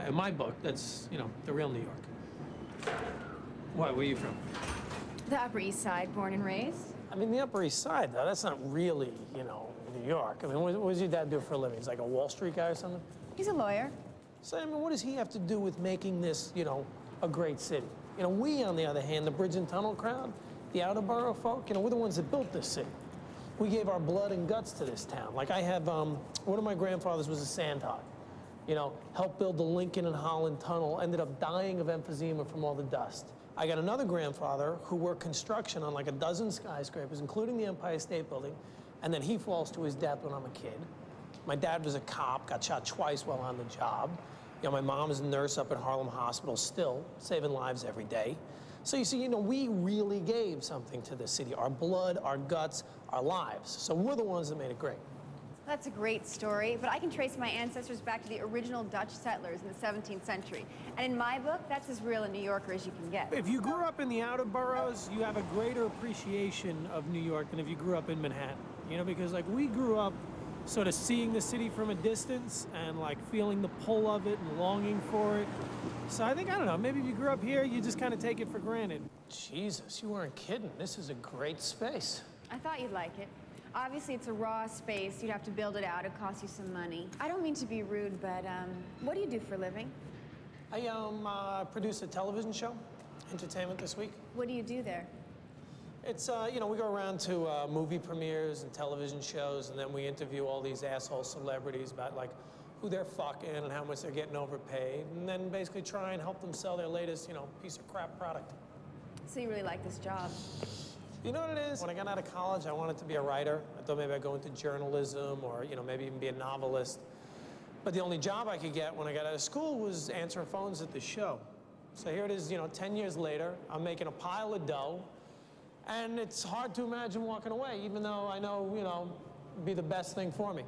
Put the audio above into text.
in my book, that's, you know, the real New York. Why, where are you from? The Upper East Side, born and raised. I mean, the Upper East Side, though, that's not really, you know, New York. I mean, what does your dad do for a living? He's like a Wall Street guy or something? He's a lawyer. So, I mean, what does he have to do with making this, you know, a great city? You know, we, on the other hand, the bridge and tunnel crowd, the outer borough folk, you know, we're the ones that built this city. We gave our blood and guts to this town. Like I have, one of my grandfathers was a sandhog. You know, helped build the Lincoln and Holland Tunnel, ended up dying of emphysema from all the dust. I got another grandfather who worked construction on like a dozen skyscrapers, including the Empire State Building, and then he falls to his death when I'm a kid. My dad was a cop, got shot twice while on the job. You know, my mom is a nurse up at Harlem Hospital, still saving lives every day. So you see, you know, we really gave something to this city, our blood, our guts, our lives. So we're the ones that made it great. That's a great story, but I can trace my ancestors back to the original Dutch settlers in the 17th century. And in my book, that's as real a New Yorker as you can get. If you grew up in the outer boroughs, you have a greater appreciation of New York than if you grew up in Manhattan. You know, because like we grew up sort of seeing the city from a distance and like feeling the pull of it and longing for it. So I think, I don't know, maybe if you grew up here, you just kind of take it for granted. Jesus, you weren't kidding. This is a great space. I thought you'd like it. Obviously, it's a raw space. You'd have to build it out. It'd cost you some money. I don't mean to be rude, but what do you do for a living? I produce a television show, Entertainment This Week. What do you do there? It's, you know, we go around to movie premieres and television shows, and then we interview all these asshole celebrities about, like, who they're fucking and how much they're getting overpaid, and then basically try and help them sell their latest, you know, piece of crap product. So you really like this job? You know what it is? When I got out of college, I wanted to be a writer. I thought maybe I'd go into journalism or, you know, maybe even be a novelist. But the only job I could get when I got out of school was answering phones at the show. So here it is, you know, 10 years later, I'm making a pile of dough, and it's hard to imagine walking away, even though I know, you know, it'd be the best thing for me.